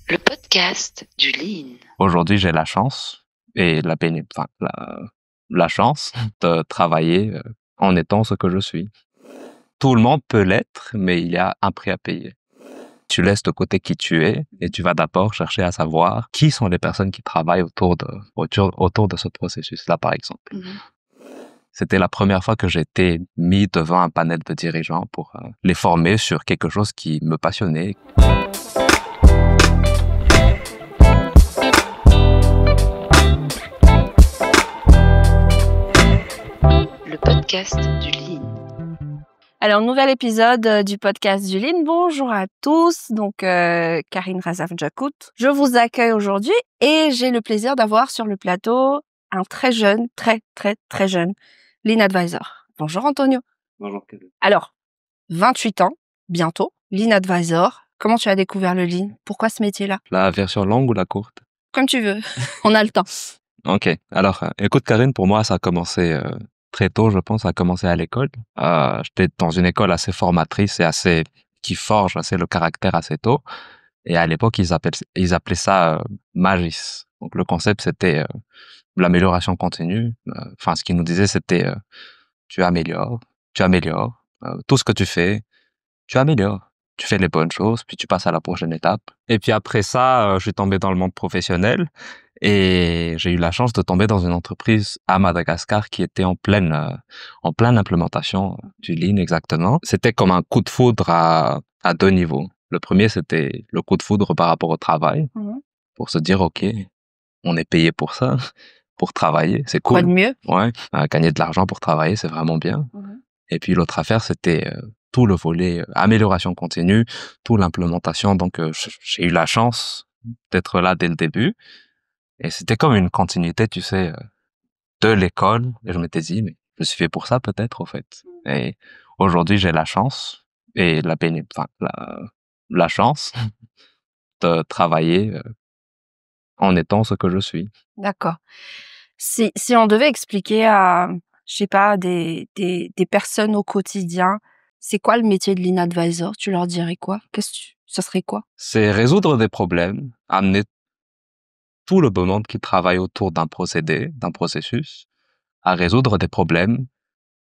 Le podcast du Lean. Aujourd'hui, j'ai la chance et la chance de travailler en étant ce que je suis. Tout le monde peut l'être, mais il y a un prix à payer. Tu laisses de côté qui tu es et tu vas d'abord chercher à savoir qui sont les personnes qui travaillent autour de ce processus-là, par exemple. C'était la première fois que j'étais mis devant un panel de dirigeants pour les former sur quelque chose qui me passionnait. Le podcast du Lean. Alors, nouvel épisode du podcast du Lean. Bonjour à tous. Donc, Karine Razaf-Jakout. Je vous accueille aujourd'hui et j'ai le plaisir d'avoir sur le plateau un très jeune Lean Advisor. Bonjour Antonio. Bonjour Kevin. Alors, 28 ans, bientôt, Lean Advisor. Comment tu as découvert le Lean? Pourquoi ce métier-là? La version longue ou la courte? Comme tu veux. On a le temps. Ok. Alors, écoute Karine, pour moi, ça a commencé très tôt, je pense. Ça a commencé à l'école. J'étais dans une école assez formatrice et qui forge assez le caractère assez tôt. Et à l'époque, ils appelaient ça Magis. Donc, le concept, c'était l'amélioration continue. Enfin, ce qu'ils nous disaient, c'était tu améliores. Tout ce que tu fais, tu améliores. Tu fais les bonnes choses, puis tu passes à la prochaine étape. Et puis après ça, je suis tombé dans le monde professionnel et j'ai eu la chance de tomber dans une entreprise à Madagascar qui était en pleine implémentation du Lean exactement. C'était comme un coup de foudre à deux niveaux. Le premier, c'était le coup de foudre par rapport au travail, pour se dire, OK, on est payé pour ça, pour travailler, c'est cool. Quoi de mieux? Ouais, gagner de l'argent pour travailler, c'est vraiment bien. Et puis l'autre affaire, c'était tout le volet amélioration continue, toute l'implémentation. Donc j'ai eu la chance d'être là dès le début. Et c'était comme une continuité, tu sais, de l'école. Et je m'étais dit, mais je suis fait pour ça peut-être, au fait. Et aujourd'hui, j'ai la chance et la chance de travailler en étant ce que je suis. D'accord. Si on devait expliquer à, je sais pas, des personnes au quotidien, c'est quoi le métier de Lean Advisor? Tu leur dirais quoi? Ce serait quoi? C'est résoudre des problèmes, amener tout le beau monde qui travaille autour d'un procédé, d'un processus, à résoudre des problèmes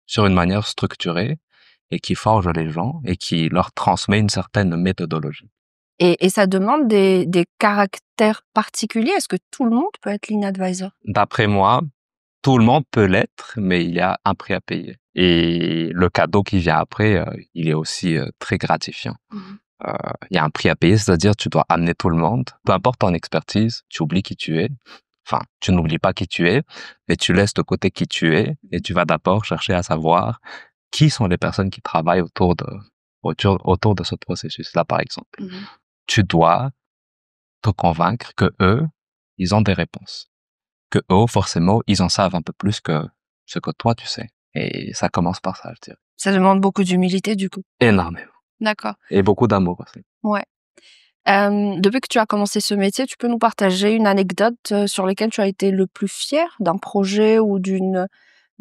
sur une manière structurée et qui forge les gens et qui leur transmet une certaine méthodologie. Et ça demande des caractères particuliers. Est-ce que tout le monde peut être Lean Advisor? D'après moi, tout le monde peut l'être, mais il y a un prix à payer. Et le cadeau qui vient après, il est aussi très gratifiant. Il y a un prix à payer, c'est-à-dire tu dois amener tout le monde. Peu importe ton expertise, tu oublies qui tu es. Enfin, tu n'oublies pas qui tu es, mais tu laisses de côté qui tu es et tu vas d'abord chercher à savoir qui sont les personnes qui travaillent autour de ce processus-là, par exemple. Tu dois te convaincre que eux, ils ont des réponses. Que eux, forcément, ils en savent un peu plus que ce que toi, tu sais. Et ça commence par ça, je dirais. Ça demande beaucoup d'humilité, du coup. Énormément. D'accord. Et beaucoup d'amour aussi. Ouais. Depuis que tu as commencé ce métier, tu peux nous partager une anecdote sur laquelle tu as été le plus fier d'un projet ou d'une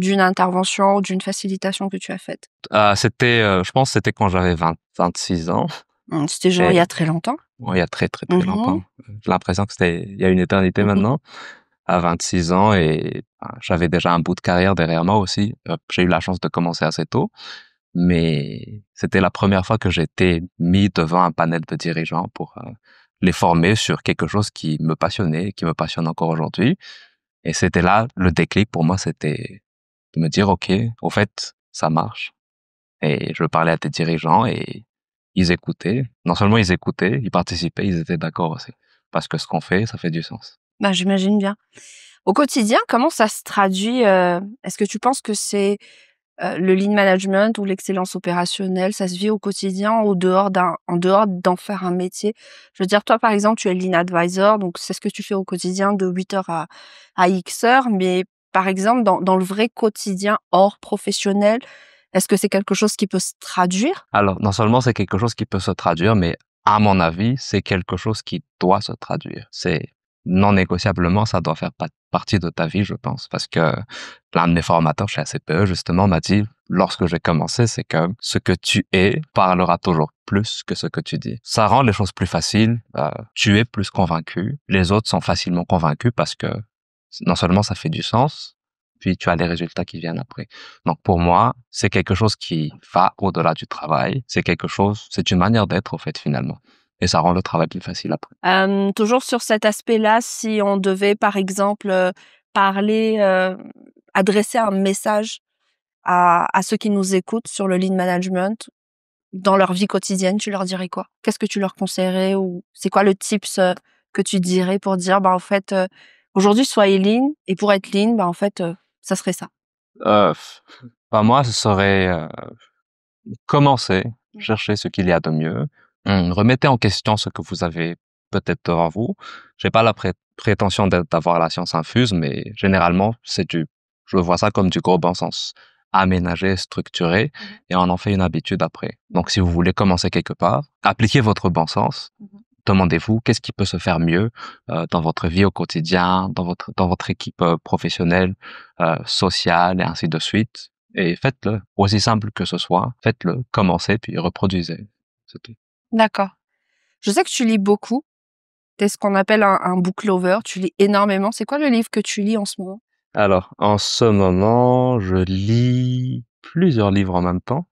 intervention ou d'une facilitation que tu as faite? Je pense que c'était quand j'avais 26 ans. C'était genre il y a très longtemps? Ouais, il y a très longtemps. J'ai l'impression que c'était il y a une éternité maintenant. À 26 ans et j'avais déjà un bout de carrière derrière moi aussi. J'ai eu la chance de commencer assez tôt, mais c'était la première fois que j'étais mis devant un panel de dirigeants pour les former sur quelque chose qui me passionnait, qui me passionne encore aujourd'hui. Et c'était là, le déclic pour moi, c'était de me dire, OK, au fait, ça marche. Et je parlais à des dirigeants et ils écoutaient. Non seulement ils écoutaient, ils participaient, ils étaient d'accord aussi. Parce que ce qu'on fait, ça fait du sens. Bah, j'imagine bien. Au quotidien, comment ça se traduit? Est-ce que tu penses que c'est le lean management ou l'excellence opérationnelle, ça se vit au quotidien en dehors d'en faire un métier? Je veux dire, toi, par exemple, tu es lean advisor, donc c'est ce que tu fais au quotidien de 8 heures à X heures. Mais par exemple, dans le vrai quotidien hors professionnel, est-ce que c'est quelque chose qui peut se traduire? Alors, non seulement c'est quelque chose qui peut se traduire, mais à mon avis, c'est quelque chose qui doit se traduire. C'est non négociablement, ça doit faire partie de ta vie, je pense. Parce que l'un de mes formateurs chez ACPE, justement, m'a dit, lorsque j'ai commencé, c'est que ce que tu es parlera toujours plus que ce que tu dis. Ça rend les choses plus faciles. Tu es plus convaincu. Les autres sont facilement convaincus parce que non seulement ça fait du sens, puis tu as les résultats qui viennent après. Donc pour moi, c'est quelque chose qui va au-delà du travail. C'est une manière d'être, au fait, finalement. Et ça rend le travail plus facile après. Toujours sur cet aspect-là, si on devait, par exemple, parler, adresser un message à ceux qui nous écoutent sur le lean management, dans leur vie quotidienne, tu leur dirais quoi? Qu'est-ce que tu leur conseillerais ou c'est quoi le tips, que tu dirais pour dire, bah, en fait, aujourd'hui, soyez lean et pour être lean, bah, en fait, ça serait ça? Euh, Moi, ce serait commencer, chercher ce qu'il y a de mieux. Remettez en question ce que vous avez peut-être devant vous. J'ai pas la prétention d'avoir la science infuse, mais généralement, je vois ça comme du gros bon sens. Aménager, structurer, et on en fait une habitude après. Donc, si vous voulez commencer quelque part, appliquez votre bon sens. Demandez-vous qu'est-ce qui peut se faire mieux dans votre vie au quotidien, dans votre équipe professionnelle, sociale, et ainsi de suite. Et faites-le, aussi simple que ce soit. Faites-le, commencez, puis reproduisez. C'est tout. D'accord. Je sais que tu lis beaucoup. Tu es ce qu'on appelle un book lover. Tu lis énormément. C'est quoi le livre que tu lis en ce moment? Alors, en ce moment, je lis plusieurs livres en même temps.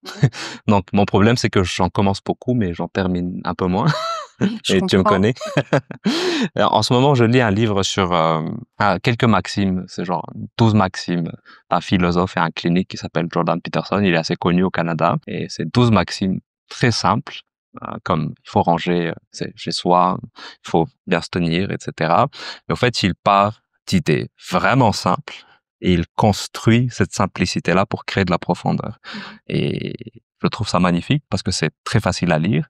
Donc, mon problème, c'est que j'en commence beaucoup, mais j'en termine un peu moins. Je Et tu me comprends. connais. En ce moment, je lis un livre sur quelques maximes. C'est genre 12 maximes d'un philosophe et un clinique qui s'appelle Jordan Peterson. Il est assez connu au Canada. Et c'est 12 maximes très simples, comme il faut ranger chez soi, il faut bien se tenir, etc. Mais au fait, il part d'idées vraiment simples et il construit cette simplicité-là pour créer de la profondeur. Et je trouve ça magnifique parce que c'est très facile à lire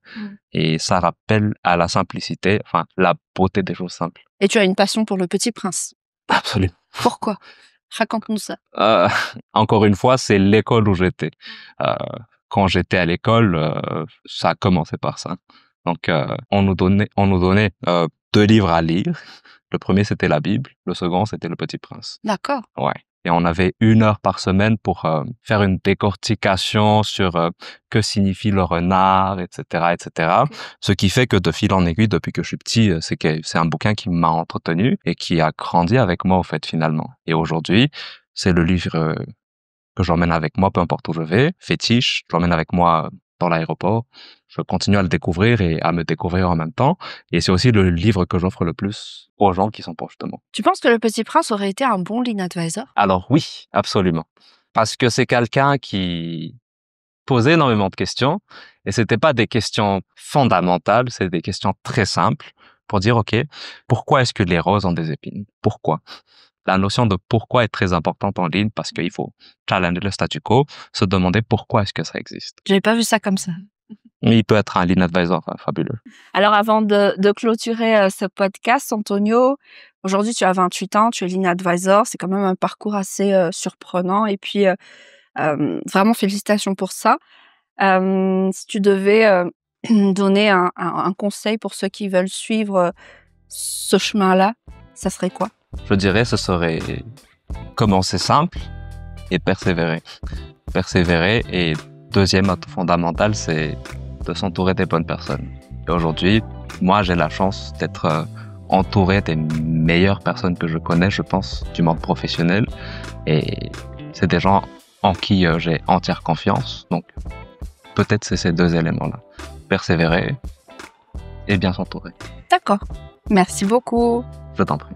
et ça rappelle à la simplicité, enfin, la beauté des choses simples. Et tu as une passion pour Le Petit Prince. Absolument. Pourquoi? Raconte-nous ça. Encore une fois, c'est l'école où j'étais. Quand j'étais à l'école, ça a commencé par ça. Donc, on nous donnait 2 livres à lire. Le premier, c'était la Bible. Le second, c'était Le Petit Prince. D'accord. Ouais. Et on avait 1 heure par semaine pour faire une décortication sur que signifie le renard, etc., etc. Ce qui fait que de fil en aiguille, depuis que je suis petit, c'est un bouquin qui m'a entretenu et qui a grandi avec moi, au fait, finalement. Et aujourd'hui, c'est le livre que j'emmène avec moi, peu importe où je vais. Fétiche, je l'emmène avec moi dans l'aéroport. Je continue à le découvrir et à me découvrir en même temps. Et c'est aussi le livre que j'offre le plus aux gens qui sont proches de moi. Tu penses que Le Petit Prince aurait été un bon lean advisor? Alors oui, absolument. Parce que c'est quelqu'un qui posait énormément de questions et c'était pas des questions fondamentales, c'est des questions très simples pour dire, OK, pourquoi est-ce que les roses ont des épines? Pourquoi? La notion de pourquoi est très importante en ligne parce qu'il faut challenger le statu quo, se demander pourquoi est-ce que ça existe. J'avais pas vu ça comme ça. Mais il peut être un lean advisor fabuleux. Alors avant de clôturer ce podcast, Antonio, aujourd'hui tu as 28 ans, tu es lean advisor, c'est quand même un parcours assez surprenant et puis vraiment félicitations pour ça. Si tu devais donner un conseil pour ceux qui veulent suivre ce chemin-là, ça serait quoi? Je dirais ce serait commencer simple et persévérer. Persévérer et deuxième atout fondamental, c'est de s'entourer des bonnes personnes. Et aujourd'hui, moi, j'ai la chance d'être entouré des meilleures personnes que je connais, je pense, du monde professionnel. Et c'est des gens en qui j'ai entière confiance. Donc, peut-être c'est ces 2 éléments-là. Persévérer et bien s'entourer. D'accord. Merci beaucoup. Je t'en prie.